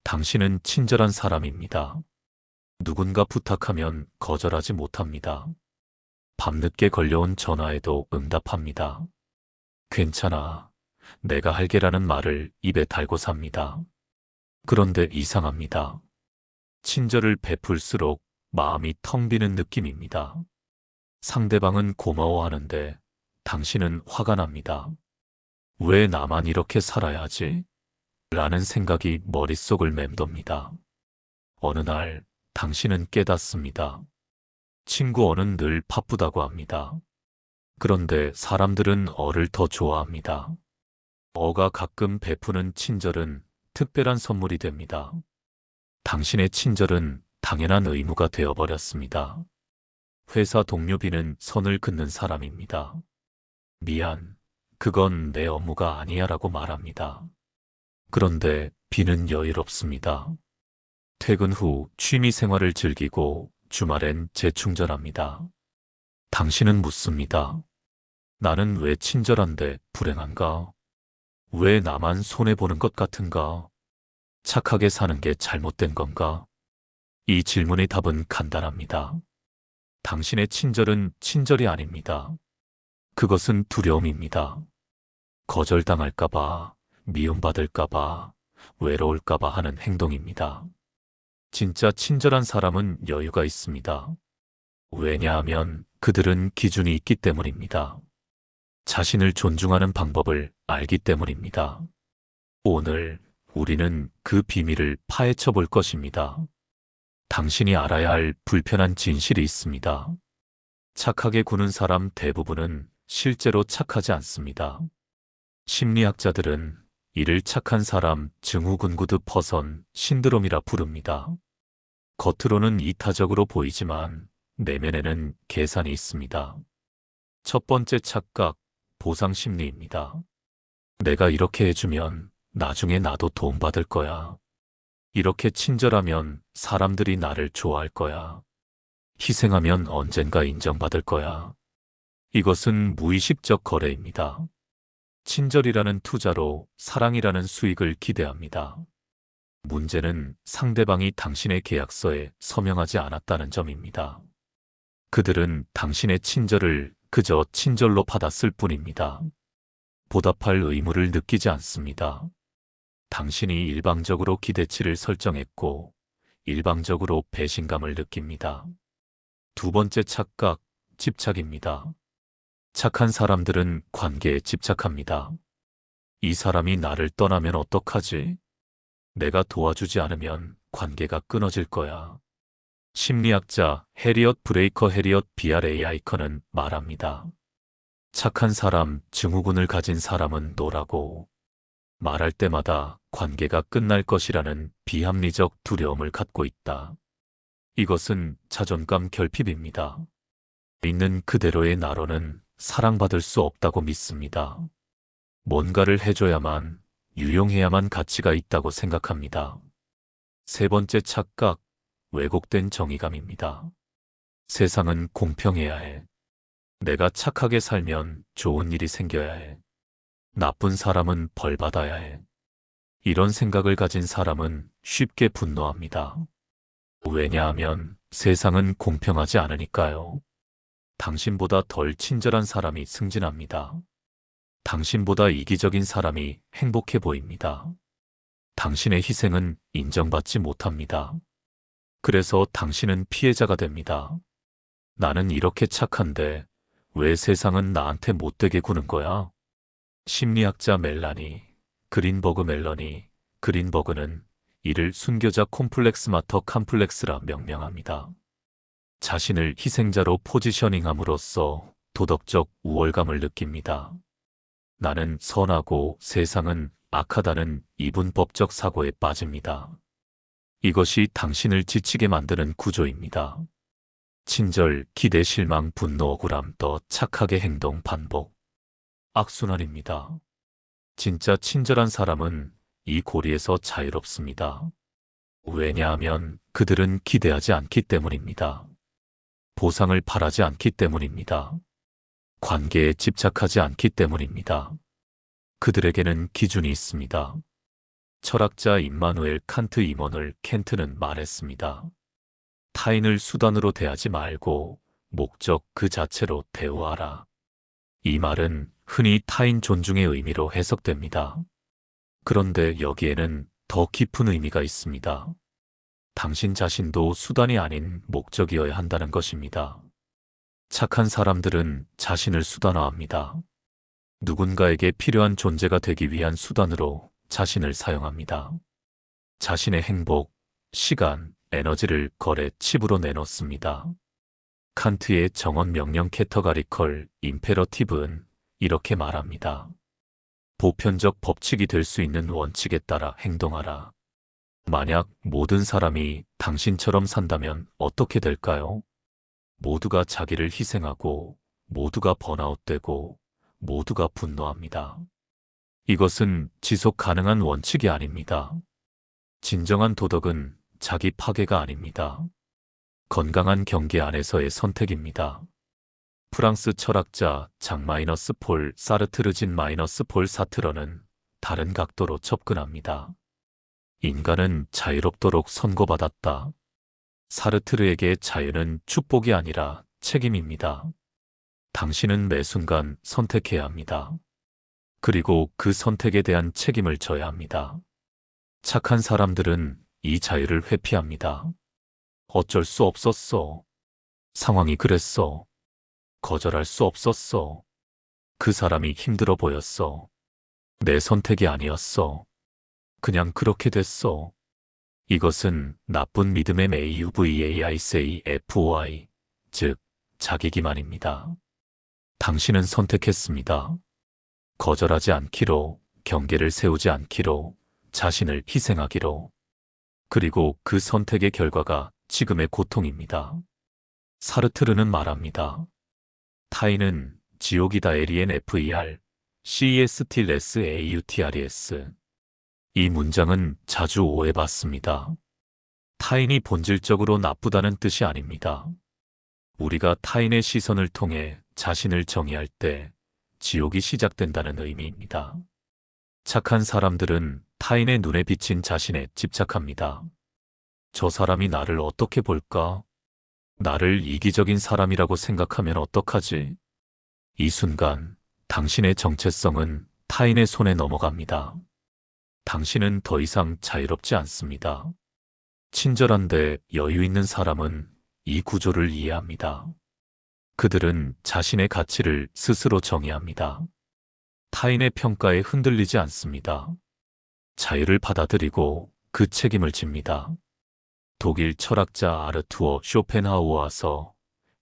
당신은 친절한 사람입니다. 누군가 부탁하면 거절하지 못합니다. 밤늦게 걸려온 전화에도 응답합니다. 괜찮아. 내가 할게라는 말을 입에 달고 삽니다. 그런데 이상합니다. 친절을 베풀수록 마음이 텅 비는 느낌입니다. 상대방은 고마워하는데 당신은 화가 납니다. 왜 나만 이렇게 살아야 하지? 라는 생각이 머릿속을 맴돕니다. 어느 날 당신은 깨닫습니다. 친구 어는 늘 바쁘다고 합니다. 그런데 사람들은 어를 더 좋아합니다. 어가 가끔 베푸는 친절은 특별한 선물이 됩니다. 당신의 친절은 당연한 의무가 되어버렸습니다. 회사 동료 B는 선을 긋는 사람입니다. 미안, 그건 내 업무가 아니야 라고 말합니다. 그런데 B는 여유롭습니다. 퇴근 후 취미 생활을 즐기고 주말엔 재충전합니다. 당신은 묻습니다. 나는 왜 친절한데 불행한가? 왜 나만 손해보는 것 같은가? 착하게 사는 게 잘못된 건가? 이 질문의 답은 간단합니다. 당신의 친절은 친절이 아닙니다. 그것은 두려움입니다. 거절당할까봐, 미움받을까봐, 외로울까봐 하는 행동입니다. 진짜 친절한 사람은 여유가 있습니다. 왜냐하면 그들은 기준이 있기 때문입니다. 자신을 존중하는 방법을 알기 때문입니다. 오늘 우리는 그 비밀을 파헤쳐 볼 것입니다. 당신이 알아야 할 불편한 진실이 있습니다. 착하게 구는 사람 대부분은 실제로 착하지 않습니다. 심리학자들은 이를 착한 사람 증후군구드 퍼선 신드롬이라 부릅니다. 겉으로는 이타적으로 보이지만 내면에는 계산이 있습니다. 첫 번째 착각, 보상 심리입니다. 내가 이렇게 해주면 나중에 나도 도움받을 거야. 이렇게 친절하면 사람들이 나를 좋아할 거야. 희생하면 언젠가 인정받을 거야. 이것은 무의식적 거래입니다. 친절이라는 투자로 사랑이라는 수익을 기대합니다. 문제는 상대방이 당신의 계약서에 서명하지 않았다는 점입니다. 그들은 당신의 친절을 그저 친절로 받았을 뿐입니다. 보답할 의무를 느끼지 않습니다. 당신이 일방적으로 기대치를 설정했고 일방적으로 배신감을 느낍니다. 두 번째 착각, 집착입니다. 착한 사람들은 관계에 집착합니다. 이 사람이 나를 떠나면 어떡하지? 내가 도와주지 않으면 관계가 끊어질 거야. 심리학자 해리엇 브레이커 해리엇 BRA이커는 말합니다. 착한 사람, 증후군을 가진 사람은 노라고. 말할 때마다 관계가 끝날 것이라는 비합리적 두려움을 갖고 있다. 이것은 자존감 결핍입니다. 있는 그대로의 나로는 사랑받을 수 없다고 믿습니다. 뭔가를 해줘야만, 유용해야만 가치가 있다고 생각합니다. 세 번째 착각, 왜곡된 정의감입니다. 세상은 공평해야 해. 내가 착하게 살면 좋은 일이 생겨야 해. 나쁜 사람은 벌 받아야 해. 이런 생각을 가진 사람은 쉽게 분노합니다. 왜냐하면 세상은 공평하지 않으니까요. 당신보다 덜 친절한 사람이 승진합니다. 당신보다 이기적인 사람이 행복해 보입니다. 당신의 희생은 인정받지 못합니다. 그래서 당신은 피해자가 됩니다. 나는 이렇게 착한데 왜 세상은 나한테 못되게 구는 거야? 심리학자 멜러니 그린버그는 이를 순교자 콤플렉스 마터 컴플렉스라 명명합니다. 자신을 희생자로 포지셔닝함으로써 도덕적 우월감을 느낍니다. 나는 선하고 세상은 악하다는 이분법적 사고에 빠집니다. 이것이 당신을 지치게 만드는 구조입니다. 친절, 기대, 실망, 분노, 억울함, 더 착하게 행동, 반복. 악순환입니다. 진짜 친절한 사람은 이 고리에서 자유롭습니다. 왜냐하면 그들은 기대하지 않기 때문입니다. 보상을 바라지 않기 때문입니다. 관계에 집착하지 않기 때문입니다. 그들에게는 기준이 있습니다. 철학자 임마누엘 칸트 임원을 켄트는 말했습니다. 타인을 수단으로 대하지 말고 목적 그 자체로 대우하라. 이 말은 흔히 타인 존중의 의미로 해석됩니다. 그런데 여기에는 더 깊은 의미가 있습니다. 당신 자신도 수단이 아닌 목적이어야 한다는 것입니다. 착한 사람들은 자신을 수단화합니다. 누군가에게 필요한 존재가 되기 위한 수단으로 자신을 사용합니다. 자신의 행복, 시간, 에너지를 거래 칩으로 내놓습니다. 칸트의 정언 명령 캐터가리컬 임페러티브는 이렇게 말합니다. 보편적 법칙이 될 수 있는 원칙에 따라 행동하라. 만약 모든 사람이 당신처럼 산다면 어떻게 될까요? 모두가 자기를 희생하고, 모두가 번아웃되고, 모두가 분노합니다. 이것은 지속 가능한 원칙이 아닙니다. 진정한 도덕은 자기 파괴가 아닙니다. 건강한 경계 안에서의 선택입니다. 프랑스 철학자 장-폴 사르트르-폴 사트러는 다른 각도로 접근합니다. 인간은 자유롭도록 선고받았다. 사르트르에게 자유는 축복이 아니라 책임입니다. 당신은 매 순간 선택해야 합니다. 그리고 그 선택에 대한 책임을 져야 합니다. 착한 사람들은 이 자유를 회피합니다. 어쩔 수 없었어. 상황이 그랬어. 거절할 수 없었어. 그 사람이 힘들어 보였어. 내 선택이 아니었어. 그냥 그렇게 됐어. 이것은 나쁜 믿음의 MAUVAICFOI, 즉 자기 기만입니다. 당신은 선택했습니다. 거절하지 않기로, 경계를 세우지 않기로, 자신을 희생하기로. 그리고 그 선택의 결과가 지금의 고통입니다. 사르트르는 말합니다. 타인은 지옥이다 LENFER, CESTLESAUTRES. 이 문장은 자주 오해받습니다. 타인이 본질적으로 나쁘다는 뜻이 아닙니다. 우리가 타인의 시선을 통해 자신을 정의할 때 지옥이 시작된다는 의미입니다. 착한 사람들은 타인의 눈에 비친 자신에 집착합니다. 저 사람이 나를 어떻게 볼까? 나를 이기적인 사람이라고 생각하면 어떡하지? 이 순간 당신의 정체성은 타인의 손에 넘어갑니다. 당신은 더 이상 자유롭지 않습니다. 친절한데 여유 있는 사람은 이 구조를 이해합니다. 그들은 자신의 가치를 스스로 정의합니다. 타인의 평가에 흔들리지 않습니다. 자유를 받아들이고 그 책임을 집니다. 독일 철학자 아르투어 쇼펜하우어서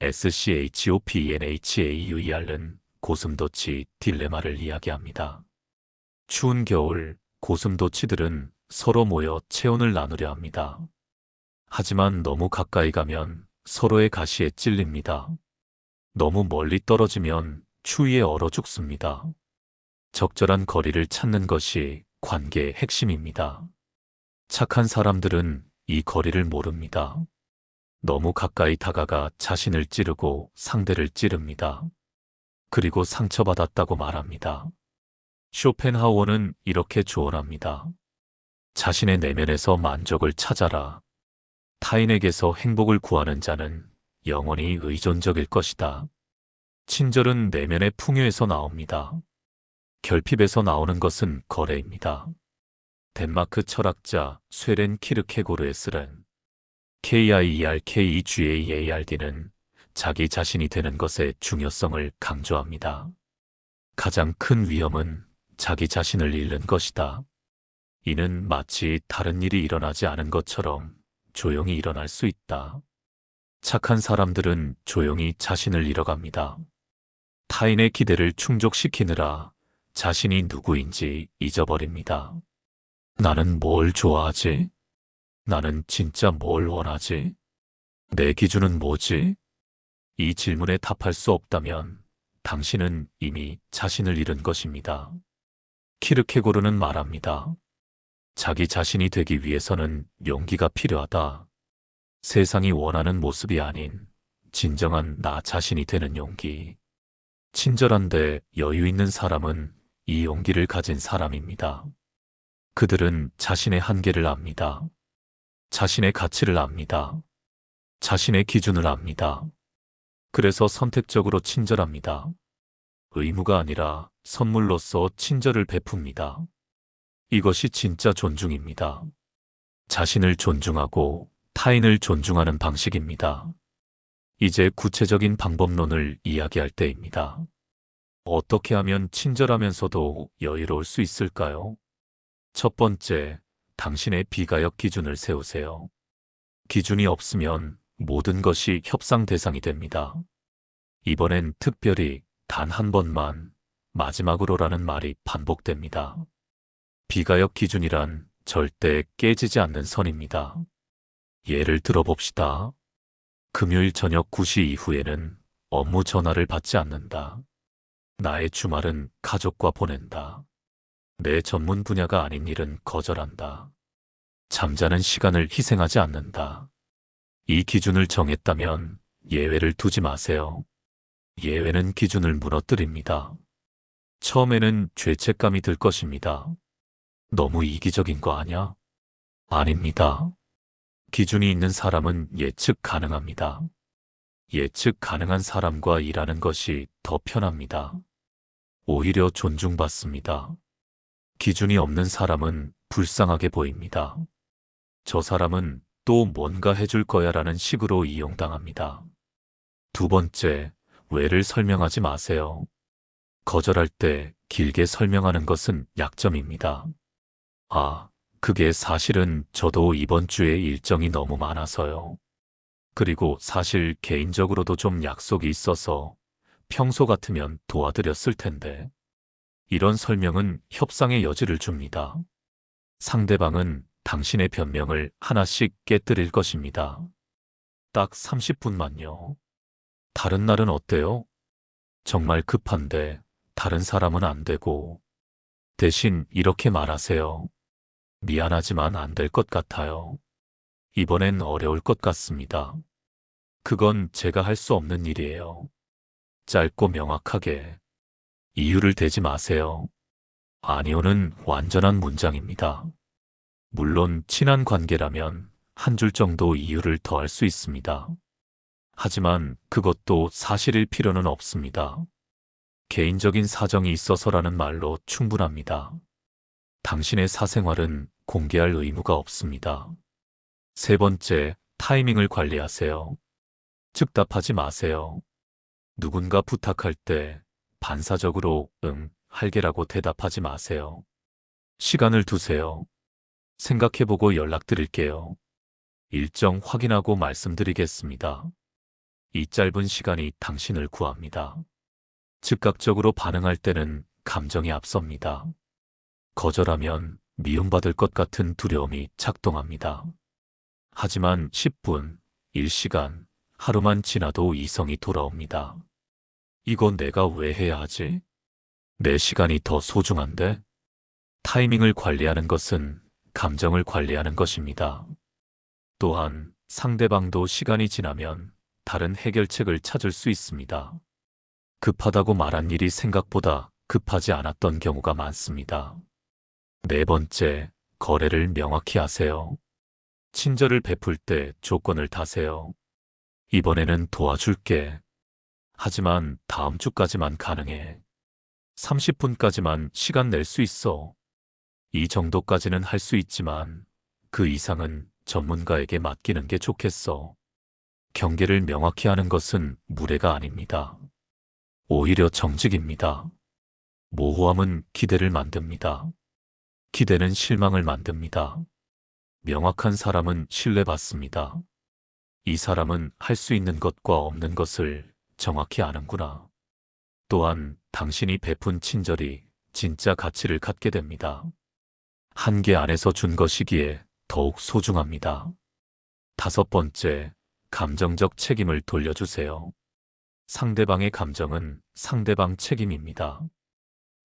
SCHOPENHAUER은 고슴도치 딜레마를 이야기합니다. 추운 겨울 고슴도치들은 서로 모여 체온을 나누려 합니다. 하지만 너무 가까이 가면 서로의 가시에 찔립니다. 너무 멀리 떨어지면 추위에 얼어 죽습니다. 적절한 거리를 찾는 것이 관계의 핵심입니다. 착한 사람들은 이 거리를 모릅니다. 너무 가까이 다가가 자신을 찌르고 상대를 찌릅니다. 그리고 상처받았다고 말합니다. 쇼펜하우어는 이렇게 조언합니다. 자신의 내면에서 만족을 찾아라. 타인에게서 행복을 구하는 자는 영원히 의존적일 것이다. 친절은 내면의 풍요에서 나옵니다. 결핍에서 나오는 것은 거래입니다. 덴마크 철학자 쇠렌 키르케고르에스는 KIERKEGAARD는 자기 자신이 되는 것의 중요성을 강조합니다. 가장 큰 위험은 자기 자신을 잃는 것이다. 이는 마치 다른 일이 일어나지 않은 것처럼 조용히 일어날 수 있다. 착한 사람들은 조용히 자신을 잃어갑니다. 타인의 기대를 충족시키느라 자신이 누구인지 잊어버립니다. 나는 뭘 좋아하지? 나는 진짜 뭘 원하지? 내 기준은 뭐지? 이 질문에 답할 수 없다면 당신은 이미 자신을 잃은 것입니다. 키르케고르는 말합니다. 자기 자신이 되기 위해서는 용기가 필요하다. 세상이 원하는 모습이 아닌 진정한 나 자신이 되는 용기. 친절한데 여유 있는 사람은 이 용기를 가진 사람입니다. 그들은 자신의 한계를 압니다. 자신의 가치를 압니다. 자신의 기준을 압니다. 그래서 선택적으로 친절합니다. 의무가 아니라 선물로서 친절을 베풉니다. 이것이 진짜 존중입니다. 자신을 존중하고 타인을 존중하는 방식입니다. 이제 구체적인 방법론을 이야기할 때입니다. 어떻게 하면 친절하면서도 여유로울 수 있을까요? 첫 번째, 당신의 비가역 기준을 세우세요. 기준이 없으면 모든 것이 협상 대상이 됩니다. 이번엔 특별히 단 한 번만 마지막으로라는 말이 반복됩니다. 비가역 기준이란 절대 깨지지 않는 선입니다. 예를 들어봅시다. 금요일 저녁 9시 이후에는 업무 전화를 받지 않는다. 나의 주말은 가족과 보낸다. 내 전문 분야가 아닌 일은 거절한다. 잠자는 시간을 희생하지 않는다. 이 기준을 정했다면 예외를 두지 마세요. 예외는 기준을 무너뜨립니다. 처음에는 죄책감이 들 것입니다. 너무 이기적인 거 아냐? 아닙니다. 기준이 있는 사람은 예측 가능합니다. 예측 가능한 사람과 일하는 것이 더 편합니다. 오히려 존중받습니다. 기준이 없는 사람은 불쌍하게 보입니다. 저 사람은 또 뭔가 해줄 거야 라는 식으로 이용당합니다. 두 번째, 왜를 설명하지 마세요. 거절할 때 길게 설명하는 것은 약점입니다. 아, 그게 사실은 저도 이번 주에 일정이 너무 많아서요. 그리고 사실 개인적으로도 좀 약속이 있어서 평소 같으면 도와드렸을 텐데. 이런 설명은 협상의 여지를 줍니다. 상대방은 당신의 변명을 하나씩 깨뜨릴 것입니다. 딱 30분만요. 다른 날은 어때요? 정말 급한데 다른 사람은 안 되고. 대신 이렇게 말하세요. 미안하지만 안 될 것 같아요. 이번엔 어려울 것 같습니다. 그건 제가 할 수 없는 일이에요. 짧고 명확하게. 이유를 대지 마세요. 아니요는 완전한 문장입니다. 물론 친한 관계라면 한 줄 정도 이유를 더할 수 있습니다. 하지만 그것도 사실일 필요는 없습니다. 개인적인 사정이 있어서라는 말로 충분합니다. 당신의 사생활은 공개할 의무가 없습니다. 세 번째, 타이밍을 관리하세요. 즉답하지 마세요. 누군가 부탁할 때 반사적으로 응, 할게라고 대답하지 마세요. 시간을 두세요. 생각해보고 연락드릴게요. 일정 확인하고 말씀드리겠습니다. 이 짧은 시간이 당신을 구합니다. 즉각적으로 반응할 때는 감정이 앞섭니다. 거절하면 미움받을 것 같은 두려움이 작동합니다. 하지만 10분, 1시간, 하루만 지나도 이성이 돌아옵니다. 이건 내가 왜 해야 하지? 내 시간이 더 소중한데? 타이밍을 관리하는 것은 감정을 관리하는 것입니다. 또한 상대방도 시간이 지나면 다른 해결책을 찾을 수 있습니다. 급하다고 말한 일이 생각보다 급하지 않았던 경우가 많습니다. 네 번째, 거래를 명확히 하세요. 친절을 베풀 때 조건을 다세요. 이번에는 도와줄게. 하지만 다음 주까지만 가능해. 30분까지만 시간 낼 수 있어. 이 정도까지는 할 수 있지만 그 이상은 전문가에게 맡기는 게 좋겠어. 경계를 명확히 하는 것은 무례가 아닙니다. 오히려 정직입니다. 모호함은 기대를 만듭니다. 기대는 실망을 만듭니다. 명확한 사람은 신뢰받습니다. 이 사람은 할 수 있는 것과 없는 것을 정확히 아는구나. 또한 당신이 베푼 친절이 진짜 가치를 갖게 됩니다. 한계 안에서 준 것이기에 더욱 소중합니다. 다섯 번째, 감정적 책임을 돌려주세요. 상대방의 감정은 상대방 책임입니다.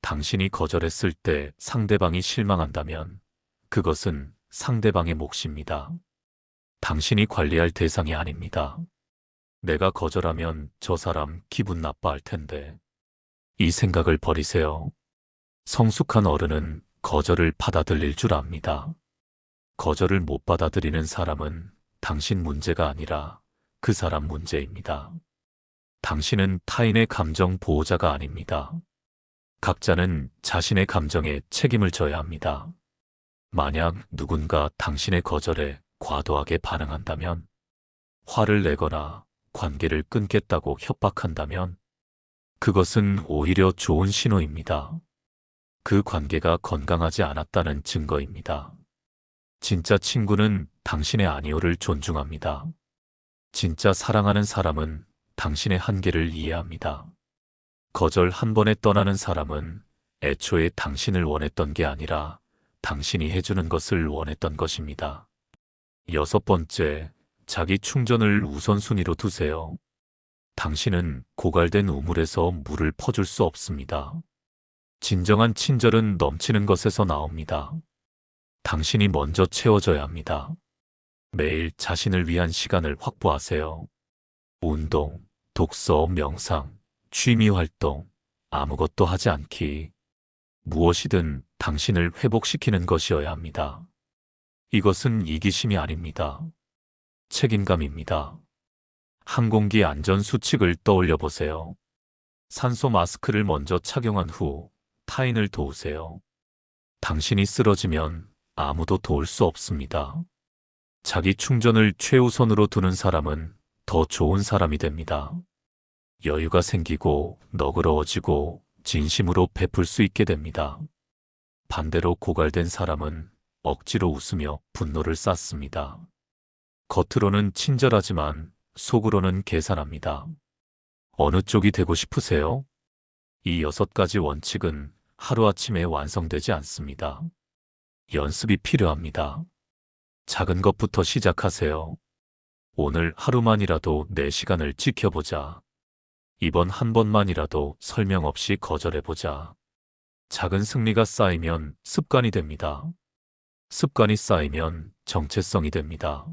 당신이 거절했을 때 상대방이 실망한다면 그것은 상대방의 몫입니다. 당신이 관리할 대상이 아닙니다. 내가 거절하면 저 사람 기분 나빠할 텐데. 이 생각을 버리세요. 성숙한 어른은 거절을 받아들일 줄 압니다. 거절을 못 받아들이는 사람은 당신 문제가 아니라 그 사람 문제입니다. 당신은 타인의 감정 보호자가 아닙니다. 각자는 자신의 감정에 책임을 져야 합니다. 만약 누군가 당신의 거절에 과도하게 반응한다면, 화를 내거나 관계를 끊겠다고 협박한다면, 그것은 오히려 좋은 신호입니다. 그 관계가 건강하지 않았다는 증거입니다. 진짜 친구는 당신의 아니오를 존중합니다. 진짜 사랑하는 사람은 당신의 한계를 이해합니다. 거절 한 번에 떠나는 사람은 애초에 당신을 원했던 게 아니라 당신이 해주는 것을 원했던 것입니다. 6번째, 자기 충전을 우선순위로 두세요. 당신은 고갈된 우물에서 물을 퍼줄 수 없습니다. 진정한 친절은 넘치는 것에서 나옵니다. 당신이 먼저 채워져야 합니다. 매일 자신을 위한 시간을 확보하세요. 운동, 독서, 명상, 취미 활동, 아무것도 하지 않기. 무엇이든 당신을 회복시키는 것이어야 합니다. 이것은 이기심이 아닙니다. 책임감입니다. 항공기 안전 수칙을 떠올려 보세요. 산소 마스크를 먼저 착용한 후 타인을 도우세요. 당신이 쓰러지면 아무도 도울 수 없습니다. 자기 충전을 최우선으로 두는 사람은 더 좋은 사람이 됩니다. 여유가 생기고 너그러워지고 진심으로 베풀 수 있게 됩니다. 반대로 고갈된 사람은 억지로 웃으며 분노를 쌓습니다. 겉으로는 친절하지만 속으로는 계산합니다. 어느 쪽이 되고 싶으세요? 이 6가지 원칙은 하루아침에 완성되지 않습니다. 연습이 필요합니다. 작은 것부터 시작하세요. 오늘 하루만이라도 내 시간을 지켜보자. 이번 한 번만이라도 설명 없이 거절해보자. 작은 승리가 쌓이면 습관이 됩니다. 습관이 쌓이면 정체성이 됩니다.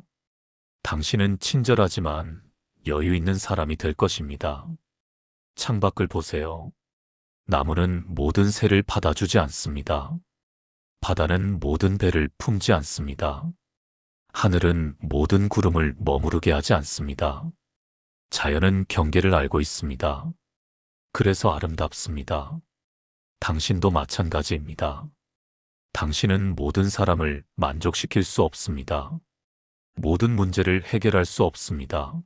당신은 친절하지만 여유 있는 사람이 될 것입니다. 창밖을 보세요. 나무는 모든 새를 받아주지 않습니다. 바다는 모든 배를 품지 않습니다. 하늘은 모든 구름을 머무르게 하지 않습니다. 자연은 경계를 알고 있습니다. 그래서 아름답습니다. 당신도 마찬가지입니다. 당신은 모든 사람을 만족시킬 수 없습니다. 모든 문제를 해결할 수 없습니다.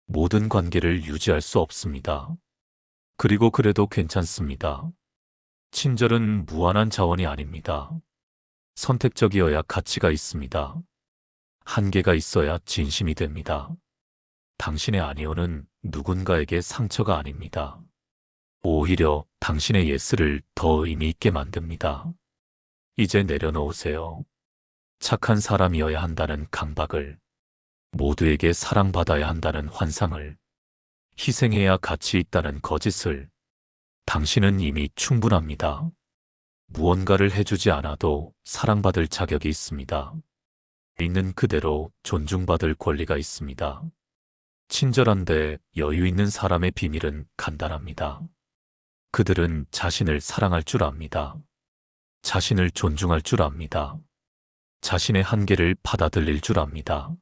모든 관계를 유지할 수 없습니다. 그리고 그래도 괜찮습니다. 친절은 무한한 자원이 아닙니다. 선택적이어야 가치가 있습니다. 한계가 있어야 진심이 됩니다. 당신의 아니오는 누군가에게 상처가 아닙니다. 오히려 당신의 예스를 더 의미 있게 만듭니다. 이제 내려놓으세요. 착한 사람이어야 한다는 강박을, 모두에게 사랑받아야 한다는 환상을, 희생해야 가치 있다는 거짓을. 당신은 이미 충분합니다. 무언가를 해주지 않아도 사랑받을 자격이 있습니다. 있는 그대로 존중받을 권리가 있습니다. 친절한데 여유 있는 사람의 비밀은 간단합니다. 그들은 자신을 사랑할 줄 압니다. 자신을 존중할 줄 압니다. 자신의 한계를 받아들일 줄 압니다.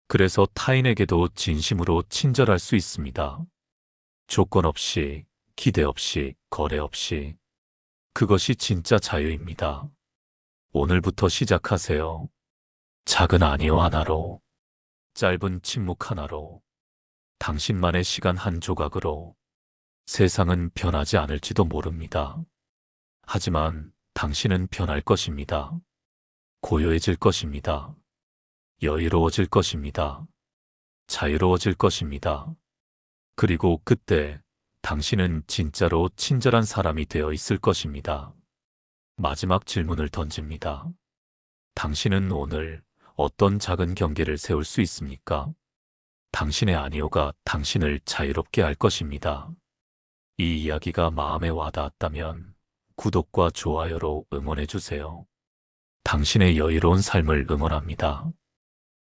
그래서 타인에게도 진심으로 친절할 수 있습니다. 조건 없이, 기대 없이, 거래 없이. 그것이 진짜 자유입니다. 오늘부터 시작하세요. 작은 아니오 하나로, 짧은 침묵 하나로, 당신만의 시간 한 조각으로. 세상은 변하지 않을지도 모릅니다. 하지만 당신은 변할 것입니다. 고요해질 것입니다. 여유로워질 것입니다. 자유로워질 것입니다. 그리고 그때 당신은 진짜로 친절한 사람이 되어 있을 것입니다. 마지막 질문을 던집니다. 당신은 오늘 어떤 작은 경계를 세울 수 있습니까? 당신의 아니오가 당신을 자유롭게 할 것입니다. 이 이야기가 마음에 와닿았다면 구독과 좋아요로 응원해 주세요. 당신의 여유로운 삶을 응원합니다.